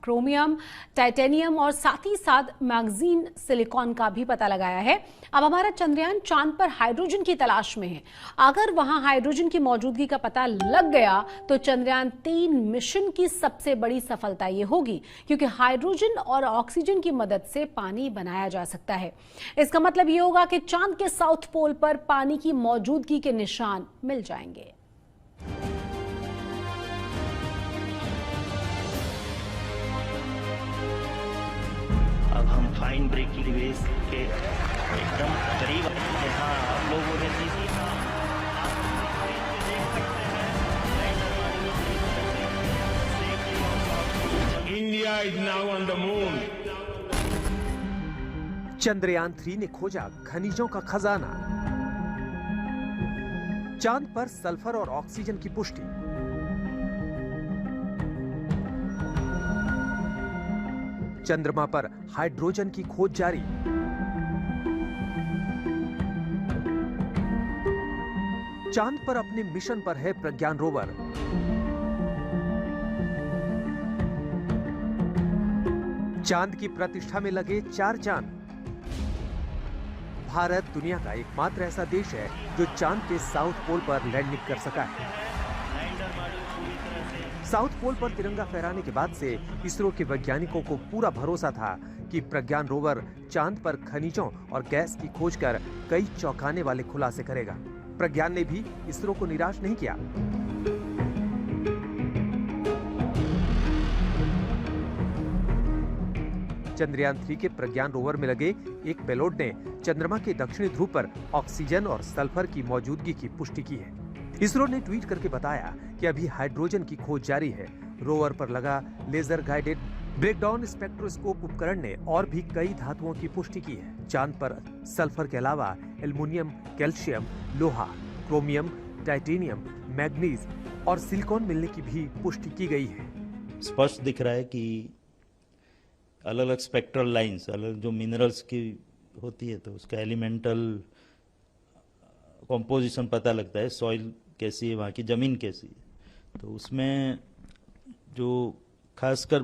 Chromium, titanium और साथ ही साथ मैग्नीज सिलिकॉन का भी पता लगाया है। अब हमारा चंद्रयान चांद पर हाइड्रोजन की तलाश में है। अगर वहां हाइड्रोजन की मौजूदगी का पता लग गया तो चंद्रयान 3 मिशन की सबसे बड़ी सफलता ये होगी, क्योंकि हाइड्रोजन और ऑक्सीजन की मदद से पानी बनाया जा सकता है। इसका मतलब ये होगा कि चांद के साउथ पोल पर पानी की मौजूदगी के निशान मिल जाएंगे। अब हम फाइन ब्रेकिंग वेव्स के एकदम करीब यहाँ आप लोगों ने India is now on the moon. Chandrayaan 3 ने खोजा खनिजों का खजाना। चांद पर सल्फर और ऑक्सीजन की पुष्टि। चंद्रमा पर हाइड्रोजन की खोज जारी। चांद पर अपने मिशन पर है प्रज्ञान रोवर। चांद की प्रतिष्ठा में लगे 4 चांद। भारत दुनिया का एकमात्र ऐसा देश है जो चांद के साउथ पोल पर लैंडिंग कर सका है। साउथ पोल पर तिरंगा फहराने के बाद से इसरो के वैज्ञानिकों को पूरा भरोसा था कि प्रज्ञान रोवर चांद पर खनिजों और गैस की खोज कर कई चौंकाने वाले खुलासे करेगा। प्रज्ञान ने भी इसरो को निराश नहीं किया। चंद्रयान 3 के प्रज्ञान रोवर में लगे एक पेलोड ने चंद्रमा के दक्षिणी ध्रुव पर ऑक्सीजन और सल्फर की मौजूदगी की पुष्टि की है। इसरो ने ट्वीट करके बताया कि अभी हाइड्रोजन की खोज जारी है। रोवर पर लगा लेजर गाइडेड ब्रेकडाउन स्पेक्ट्रोस्कोप उपकरण ने और भी कई धातुओं की पुष्टि की है। चांद पर सल्फर के अलावा एल्युमिनियम, कैल्शियम, लोहा, क्रोमियम, टाइटेनियम, मैग्नीज और सिलिकॉन मिलने की भी पुष्टि की गई है। स्पष्ट दिख रहा है कि अलग अलग स्पेक्ट्रल लाइंस, अलग जो मिनरल्स की होती है तो उसका एलिमेंटल कॉम्पोजिशन पता लगता है, सॉइल कैसी है, वहाँ की ज़मीन कैसी है। तो उसमें जो खासकर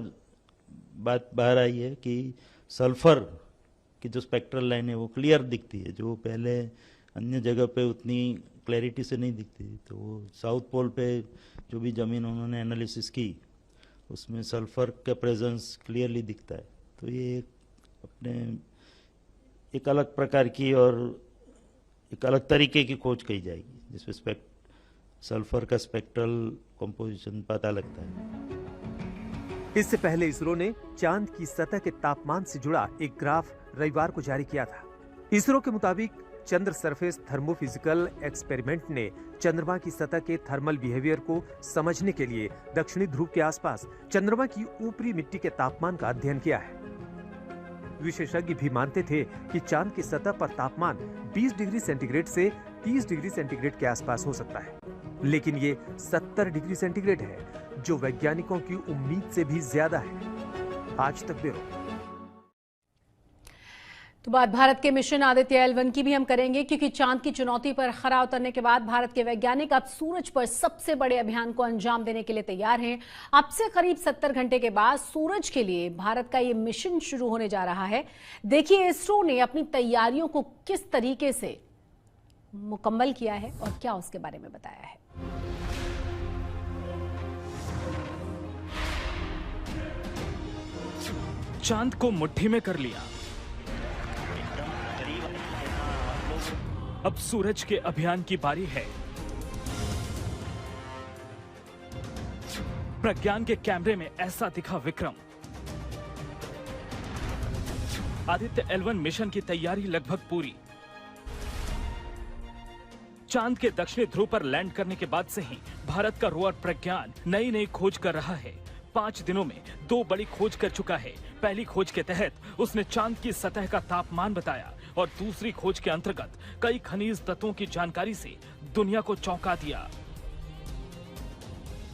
बात बाहर आई है कि सल्फर की जो स्पेक्ट्रल लाइन है वो क्लियर दिखती है, जो पहले अन्य जगह पे उतनी क्लैरिटी से नहीं दिखती। तो वो साउथ पोल पे जो भी ज़मीन उन्होंने एनालिसिस की उसमें सल्फर का प्रेजेंस क्लियरली दिखता है। तो ये अपने एक अलग प्रकार की और एक अलग तरीके की खोज कही जाएगी जिसमें सल्फर का स्पेक्ट्रल कंपोजिशन पता लगता है। इससे पहले इसरो ने चांद की सतह के तापमान से जुड़ा एक ग्राफ रविवार को जारी किया था। इसरो के मुताबिक चंद्र सरफेस थर्मोफिजिकल एक्सपेरिमेंट ने चंद्रमा की सतह के थर्मल बिहेवियर को समझने के लिए दक्षिणी ध्रुव के आसपास चंद्रमा की ऊपरी मिट्टी के तापमान का अध्ययन किया है। विशेषज्ञ भी मानते थे कि चांद की सतह पर तापमान 20 डिग्री सेंटीग्रेड से 30 डिग्री सेंटीग्रेड के आसपास हो सकता है, लेकिन ये 70 डिग्री सेंटीग्रेड है, जो वैज्ञानिकों की उम्मीद से भी ज्यादा है। आज तक ब्यूरो। तो बात भारत के मिशन आदित्य L1 की भी हम करेंगे, क्योंकि चांद की चुनौती पर खरा उतरने के बाद भारत के वैज्ञानिक अब सूरज पर सबसे बड़े अभियान को अंजाम देने के लिए तैयार हैं। अब से करीब 70 घंटे के बाद सूरज के लिए भारत का ये मिशन शुरू होने जा रहा है। देखिए इसरो ने अपनी तैयारियों को किस तरीके से मुकम्मल किया है और क्या उसके बारे में बताया है। चांद को मुट्ठी में कर लिया। अब सूरज के अभियान की बारी है। प्रज्ञान के कैमरे में ऐसा दिखा विक्रम। आदित्य L1 मिशन की तैयारी लगभग पूरी। चांद के दक्षिणी ध्रुव पर लैंड करने के बाद से ही भारत का रोवर प्रज्ञान नई नई खोज कर रहा है। 5 दिनों में 2 बड़ी खोज कर चुका है। पहली खोज के तहत उसने चांद की सतह का तापमान बताया और दूसरी खोज के अंतर्गत कई खनिज तत्वों की जानकारी से दुनिया को चौंका दिया।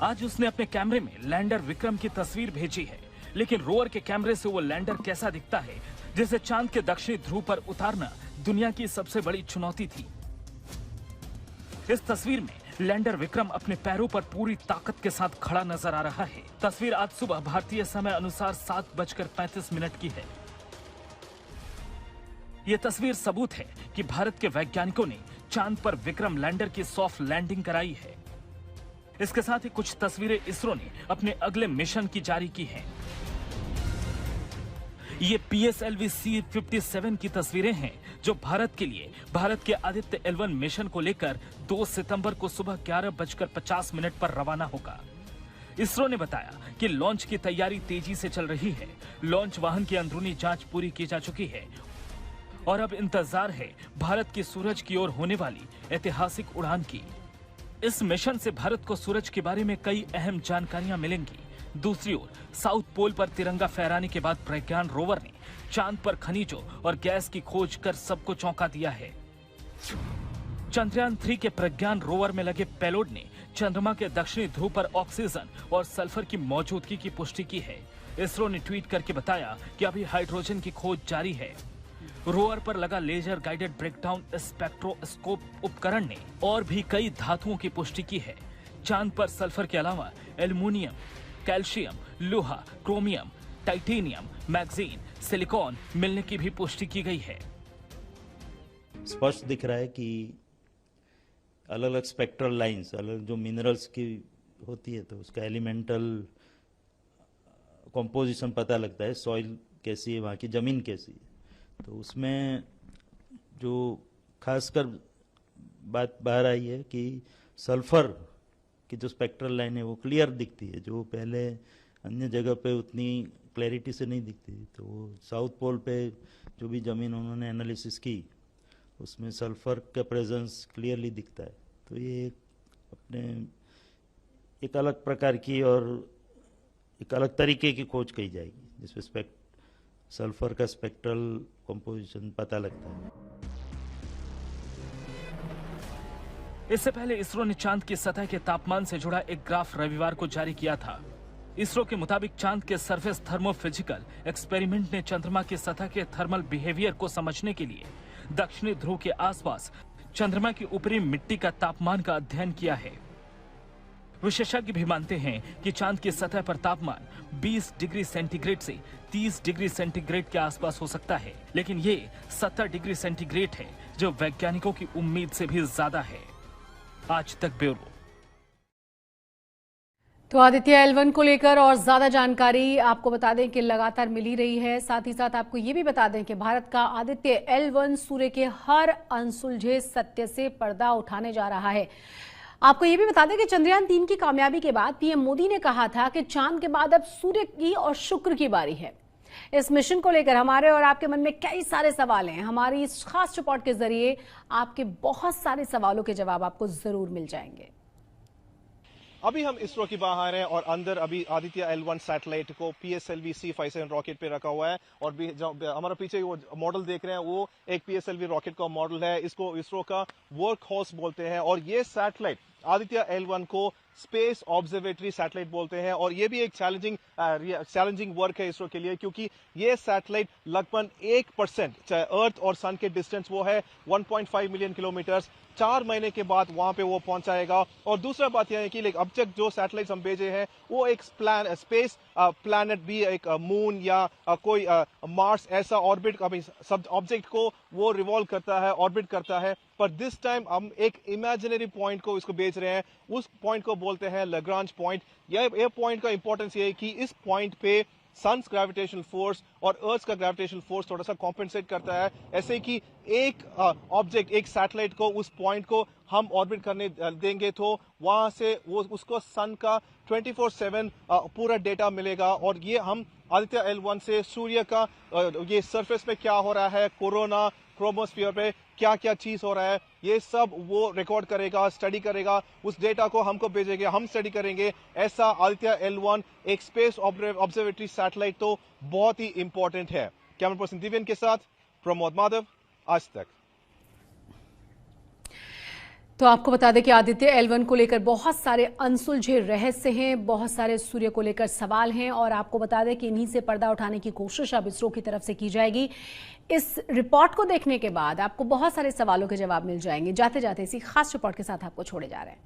आज उसने अपने कैमरे में लैंडर विक्रम की तस्वीर भेजी है, लेकिन रोवर के कैमरे से वो लैंडर कैसा दिखता है, जिसे चांद के दक्षिणी ध्रुव पर उतारना दुनिया की सबसे बड़ी चुनौती थी। इस तस्वीर में लैंडर विक्रम अपने पैरों पर पूरी ताकत के साथ खड़ा नजर आ रहा है। तस्वीर आज सुबह भारतीय समय अनुसार 7:35 की है। ये तस्वीर सबूत है कि भारत के वैज्ञानिकों ने चांद पर विक्रम लैंडर की सॉफ्ट लैंडिंग कराई है। इसके साथ ही कुछ तस्वीरें इसरो ने अपने अगले मिशन की जारी की हैं। ये PSLV C-57 की तस्वीरें हैं जो भारत के लिए भारत के आदित्य L1 मिशन को लेकर 2 सितंबर को सुबह 11:50 पर रवाना होगा। इसरो ने बताया कि लॉन्च की तैयारी तेजी से चल रही है। लॉन्च वाहन की अंदरूनी जांच पूरी की जा चुकी है और अब इंतजार है भारत की सूरज की ओर होने वाली ऐतिहासिक उड़ान की। इस मिशन से भारत को सूरज के बारे में कई अहम जानकारियां मिलेंगी। दूसरी ओर साउथ पोल पर तिरंगा फहराने के बाद प्रज्ञान रोवर ने चांद पर खनिजों और गैस की खोज कर सबको चौंका दिया है। चंद्रयान 3 के प्रज्ञान रोवर में लगे पेलोड ने चंद्रमा के दक्षिणी ध्रुव पर ऑक्सीजन और सल्फर की मौजूदगी की पुष्टि की है। इसरो ने ट्वीट करके बताया कि अभी हाइड्रोजन की खोज जारी है। रोवर पर लगा लेजर गाइडेड ब्रेकडाउन स्पेक्ट्रोस्कोप उपकरण ने और भी कई धातुओं की पुष्टि की है। चांद पर सल्फर के अलावा एल्युमिनियम, कैल्शियम, लोहा, क्रोमियम, टाइटेनियम, मैग्नीज, सिलिकॉन मिलने की भी पुष्टि की गई है। स्पष्ट दिख रहा है कि अलग अलग स्पेक्ट्रल लाइंस, अलग जो मिनरल्स की होती है तो उसका एलिमेंटल कंपोजिशन पता लगता है, सॉइल कैसी है, वहाँ की ज़मीन कैसी है। तो उसमें जो खासकर बात बाहर आई है कि सल्फर की जो स्पेक्ट्रल लाइन है वो क्लियर दिखती है, जो पहले अन्य जगह पे उतनी क्लैरिटी से नहीं दिखती। तो साउथ पोल पे जो भी ज़मीन उन्होंने एनालिसिस की उसमें सल्फर का प्रेजेंस क्लियरली दिखता है। तो ये अपने एक अलग प्रकार की और एक अलग तरीके की खोज कही जाएगी जिसमें सल्फर का स्पेक्ट्रल कंपोजिशन पता लगता है। इससे पहले इसरो ने चांद की सतह के तापमान से जुड़ा एक ग्राफ रविवार को जारी किया था। इसरो के मुताबिक चांद के सरफेस थर्मोफिजिकल एक्सपेरिमेंट ने चंद्रमा की सतह के थर्मल बिहेवियर को समझने के लिए दक्षिणी ध्रुव के आसपास चंद्रमा की ऊपरी मिट्टी का तापमान का अध्ययन किया है। विशेषज्ञ भी मानते हैं कि चांद की सतह पर तापमान 20 डिग्री सेंटीग्रेड से 30 डिग्री सेंटीग्रेड के आसपास हो सकता है, लेकिन ये 70 डिग्री सेंटीग्रेड है जो वैज्ञानिकों की उम्मीद से भी ज्यादा है। आज तक ब्यूरो। तो आदित्य L1 को लेकर और ज्यादा जानकारी आपको बता दें कि लगातार मिल ही रही है। साथ ही साथ आपको ये भी बता दें कि भारत का आदित्य L1 सूर्य के हर अनसुलझे सत्य से पर्दा उठाने जा रहा है। आपको ये भी बता दें कि चंद्रयान 3 की कामयाबी के बाद पीएम मोदी ने कहा था कि चांद के बाद अब सूर्य की और शुक्र की बारी है। इस मिशन को लेकर हमारे और आपके मन में कई सारे सवाल हैं। हमारी इस खास रिपोर्ट के जरिए आपके बहुत सारे सवालों के जवाब आपको जरूर मिल जाएंगे। अभी हम इसरो की बाहर हैं और अंदर अभी आदित्य L1 सैटेलाइट को PSLV C-57 रॉकेट पे रखा हुआ है और भी जो हमारा पीछे वो मॉडल देख रहे हैं वो एक PSLV रॉकेट का मॉडल है। इसको इसरो का वर्क हॉर्स बोलते हैं और ये सैटेलाइट आदित्य L1 को स्पेस ऑब्जर्वेटरी सैटेलाइट बोलते हैं और ये भी एक चैलेंजिंग वर्क है इसरो के लिए, क्योंकि ये सैटेलाइट लगभग 1% अर्थ और सन के डिस्टेंस वो है 1.5 मिलियन किलोमीटर, 4 महीने के बाद वहां पे वो पहुंचाएगा। और दूसरा बात यह है कि अब तक जो सैटेलाइट्स हम भेजे हैं वो एक स्पेस प्लैनेट भी, एक मून या कोई मार्स ऐसा ऑर्बिट सब ऑब्जेक्ट को वो रिवॉल्व करता है, ऑर्बिट करता है। पर दिस टाइम हम एक इमेजिनरी पॉइंट को इसको भेज रहे हैं। उस पॉइंट को बोलते हैं लैग्रांज पॉइंट। यह पॉइंट का इंपॉर्टेंस ये है कि इस पॉइंट पे सन्स ग्रेविटेशनल फोर्स और अर्थ का ग्रेविटेशनल फोर्स थोड़ा सा कॉम्पेंसेट करता है, ऐसे कि एक ऑब्जेक्ट, एक सैटेलाइट को उस पॉइंट को हम ऑर्बिट करने देंगे तो वहां से वो उसको सन का 24/7 पूरा डेटा मिलेगा। और ये हम आदित्य L1 से सूर्य का ये सरफेस पे क्या हो रहा है, कोरोना क्रोमोस्फीयर पे क्या क्या चीज हो रहा है, ये सब वो रिकॉर्ड करेगा, स्टडी करेगा। उस डेटा को हमको भेजेंगे, हम स्टडी करेंगे। ऐसा आदित्य L1 एक स्पेस ऑब्जर्वेटरी सैटेलाइट तो बहुत ही इंपॉर्टेंट है। कैमरा पर्सन दिव्यन के साथ प्रमोद माधव, आज तक। तो आपको बता दें कि आदित्य L1 को लेकर बहुत सारे अनसुलझे रहस्य हैं, बहुत सारे सूर्य को लेकर सवाल हैं और आपको बता दें कि इन्हीं से पर्दा उठाने की कोशिश अब इसरो की तरफ से की जाएगी। इस रिपोर्ट को देखने के बाद आपको बहुत सारे सवालों के जवाब मिल जाएंगे। जाते जाते इसी खास रिपोर्ट के साथ आपको छोड़े जा रहे हैं।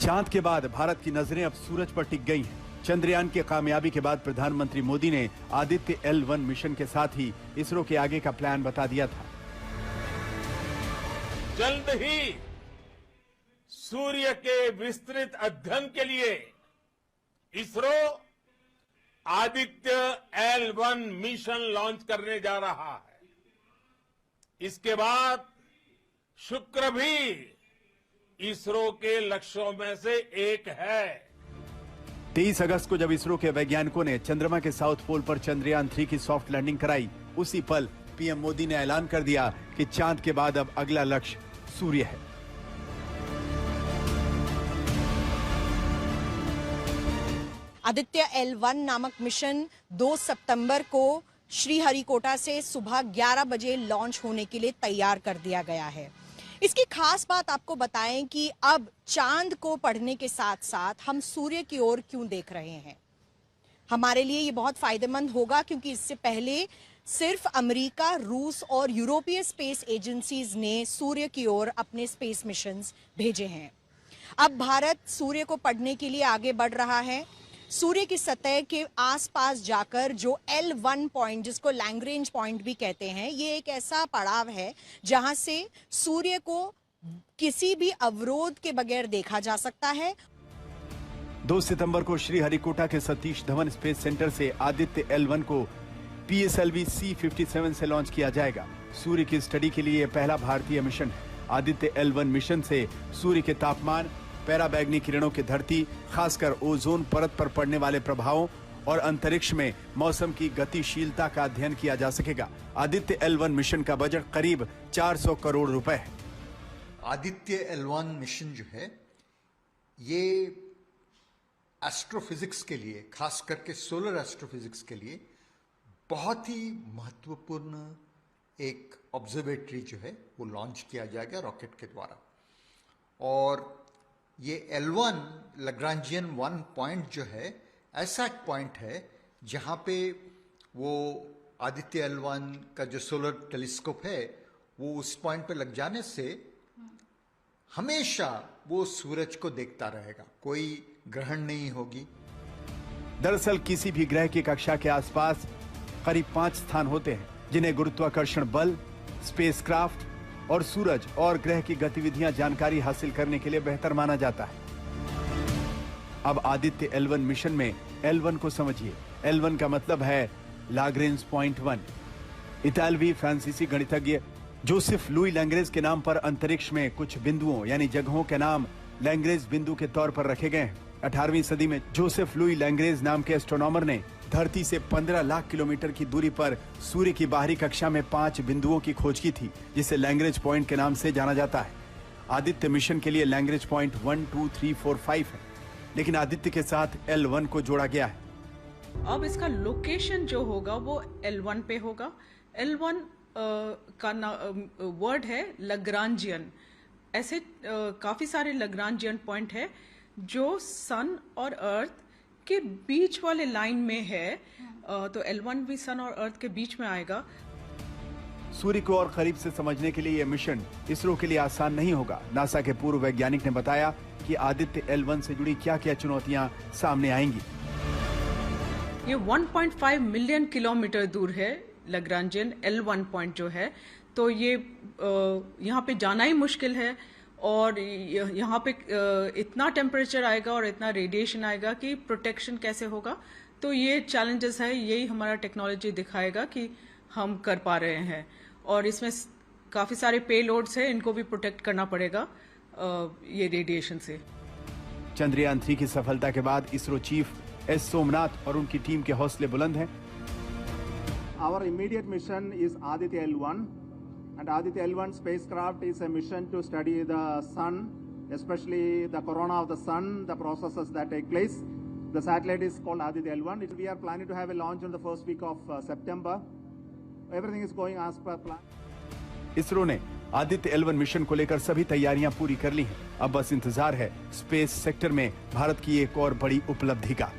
चांद के बाद भारत की नजरें अब सूरज पर टिक गई हैं। चंद्रयान की कामयाबी के बाद प्रधानमंत्री मोदी ने आदित्य L1 मिशन के साथ ही इसरो के आगे का प्लान बता दिया था। जल्द ही सूर्य के विस्तृत अध्ययन के लिए ISRO Aditya L1 mission launch करने जा रहा है। इसके बाद शुक्र भी इसरो के लक्ष्यों में से एक है। 23 अगस्त को जब इसरो के वैज्ञानिकों ने चंद्रमा के साउथ पोल पर चंद्रयान 3 की सॉफ्ट लैंडिंग कराई, उसी पल पीएम मोदी ने ऐलान कर दिया कि चांद के बाद अब अगला लक्ष्य सूर्य है। आदित्य L1 नामक मिशन 2 सितंबर को श्रीहरिकोटा से सुबह 11 बजे लॉन्च होने के लिए तैयार कर दिया गया है। इसकी खास बात आपको बताएं कि अब चांद को पढ़ने के साथ साथ हम सूर्य की ओर क्यों देख रहे हैं। हमारे लिए ये बहुत फायदेमंद होगा क्योंकि इससे पहले सिर्फ अमेरिका, रूस और यूरोपीय स्पेस एजेंसीज ने सूर्य की ओर अपने स्पेस मिशंस भेजे हैं। अब भारत सूर्य को पढ़ने के लिए आगे बढ़ रहा है। सूर्य की सतह के आसपास जाकर जो L1 पॉइंट, जिसको लैग्रेंज पॉइंट भी कहते हैं, ये एक ऐसा पड़ाव है जहां से सूर्य को किसी भी अवरोध के बगैर देखा जा सकता है। 2 सितंबर को श्रीहरिकोटा के सतीश धवन स्पेस सेंटर से आदित्य L1 को PSLV C-57 से लॉन्च किया जाएगा। सूर्य की स्टडी के लिए यह पहला भारतीय मिशन है। आदित्य L1 मिशन से सूर्य के तापमान, पैराबैंगनी किरणों की धरती, खासकर ओजोन परत पर पड़ने वाले प्रभावों और अंतरिक्ष में मौसम की गतिशीलता का अध्ययन किया जा सकेगा। आदित्य L1 मिशन का बजट करीब 400 करोड़ रुपए है। आदित्य L1 मिशन जो है ये एस्ट्रोफिजिक्स के लिए, खास करके सोलर एस्ट्रोफिजिक्स के लिए बहुत ही महत्वपूर्ण एक ऑब्जर्वेटरी जो है वो लॉन्च किया जाएगा रॉकेट के द्वारा। और ये L1 लैग्रांजियन 1 पॉइंट जो है ऐसा एक पॉइंट है जहां पे वो आदित्य L1 का जो सोलर टेलीस्कोप है वो उस पॉइंट पे लग जाने से हमेशा वो सूरज को देखता रहेगा, कोई ग्रहण नहीं होगी। दरअसल किसी भी ग्रह की कक्षा के आसपास करीब 5 स्थान होते हैं जिन्हें गुरुत्वाकर्षण बल, स्पेसक्राफ्ट और सूरज और ग्रह की गतिविधियां जानकारी हासिल करने के लिए बेहतर माना जाता है। अब आदित्य L1 मिशन में L1 को समझिए। L1 का मतलब है लाग्रेंज पॉइंट 1। इतालवी फ्रांसीसी गणितज्ञ जोसेफ लुई लैंग्रेज के नाम पर अंतरिक्ष में कुछ बिंदुओं यानी जगहों के नाम लैंग्रेज बिंदु के तौर पर रखे गए हैं। 18वीं सदी में जोसेफ लुई लैंग्रेज नाम के एस्ट्रोनॉमर ने धरती से 15 लाख किलोमीटर की दूरी पर सूर्य की बाहरी कक्षा में 5 बिंदुओं की खोज की थी, जिसे लैंग्रेज पॉइंट के नाम से जाना जाता है। आदित्य मिशन के लिए लैंग्रेज पॉइंट 1, 2, 3, 4, 5 है, लेकिन आदित्य के साथ L1 को जोड़ा गया है। अब इसका लोकेशन जो होगा वो L1 पे होगा। L1 का वर्ड है लग्रांजियन। ऐसे काफी सारे लग्रांजियन पॉइंट है जो सन और अर्थ के बीच वाले लाइन में है। तो L1 भी सन और अर्थ के बीच में आएगा। सूर्य को और करीब से समझने के लिए यह मिशन इसरो के लिए आसान नहीं होगा। नासा के पूर्व वैज्ञानिक ने बताया कि आदित्य L1 से जुड़ी क्या-क्या चुनौतियां सामने आएंगी। ये 1.5 मिलियन किलोमीटर दूर है लग्रांजियन L1 पॉइंट जो है, तो ये यहाँ पे जाना ही मुश्किल है। और यहाँ पे इतना टेम्परेचर आएगा और इतना रेडिएशन आएगा कि प्रोटेक्शन कैसे होगा। तो ये चैलेंजेस है, यही हमारा टेक्नोलॉजी दिखाएगा कि हम कर पा रहे हैं। और इसमें काफ़ी सारे पेलोड्स हैं, इनको भी प्रोटेक्ट करना पड़ेगा ये रेडिएशन से। चंद्रयान 3 की सफलता के बाद इसरो चीफ एस सोमनाथ और उनकी टीम के हौसले बुलंद हैं। Our immediate mission is Aditya L1, and Aditya L1 spacecraft is a mission to study the sun, especially the corona of the sun, the processes that take place. The satellite is called Aditya L1. We are planning to have a launch in the first week of September. Everything is going as per plan. ISRO ने Aditya L1 mission को लेकर सभी तैयारियां पूरी कर ली हैं। अब बस इंतजार है स्पेस सेक्टर में भारत की एक और बड़ी उपलब्धि का।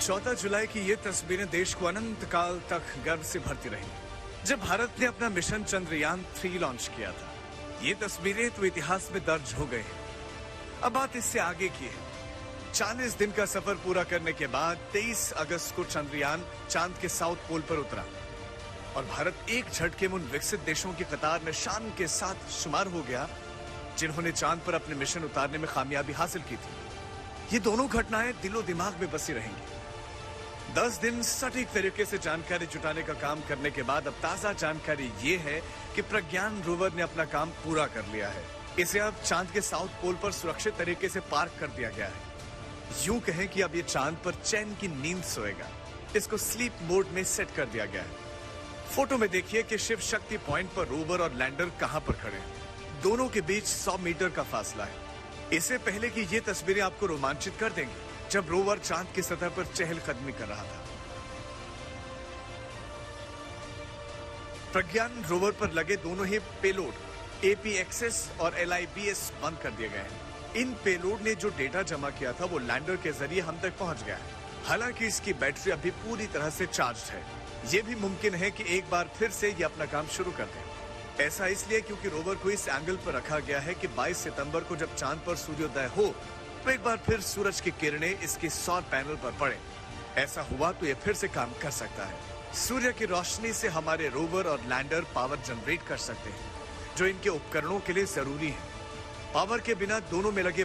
14 जुलाई की ये तस्वीरें देश को अनंत काल तक गर्व से भरती रही जब भारत ने अपना मिशन चंद्रयान 3 लॉन्च किया था। ये तस्वीरें तो इतिहास में दर्ज हो गए हैं। अब बात इससे आगे की है। 40 दिन का सफर पूरा करने के बाद 23 अगस्त को चंद्रयान चांद के साउथ पोल पर उतरा और भारत एक झटके में उन विकसित देशों की कतार में शान के साथ शुमार हो गया जिन्होंने चांद पर अपने मिशन उतारने में कामयाबी हासिल की थी। ये दोनों घटनाएं दिलो दिमाग में बसी रहेंगी। 10 दिन सटीक तरीके से जानकारी जुटाने का काम करने के बाद अब ताजा जानकारी ये है कि प्रज्ञान रोवर ने अपना काम पूरा कर लिया है। इसे अब चांद के साउथ पोल पर सुरक्षित तरीके से पार्क कर दिया गया है। यूं कहें कि अब ये चांद पर चैन की नींद सोएगा। इसको स्लीप मोड में सेट कर दिया गया है। फोटो में देखिए कि शिव शक्ति पॉइंट पर रोवर और लैंडर कहां पर खड़े हैं। दोनों के बीच 100 मीटर का फासला है। इससे पहले कि ये तस्वीरें आपको रोमांचित कर देंगी जब रोवर चांद की सतह पर चहलकदमी कर रहा था। प्रज्ञान रोवर पर लगे दोनों ही पेलोड APXS और LIBS बंद कर दिए गए हैं। इन पेलोड ने जो डेटा जमा किया था वो लैंडर के जरिए हम तक पहुंच गया है। हालांकि इसकी बैटरी अभी पूरी तरह से चार्ज है। ये भी मुमकिन है कि एक बार फिर से ये अपना काम शुरू कर दे। ऐसा इसलिए क्योंकि रोवर को इस एंगल पर रखा गया है कि 22 सितंबर को जब चांद पर सूर्योदय हो तो एक बार फिर सूरज की किरणें इसके सौर पैनल पर पड़े। ऐसा हुआ तो ये फिर से काम कर सकता है। सूर्य की रोशनी से हमारे रोवर और लैंडर पावर जनरेट कर सकते हैं जो इनके उपकरणों के लिए जरूरी है। पावर के बिना दोनों में लगे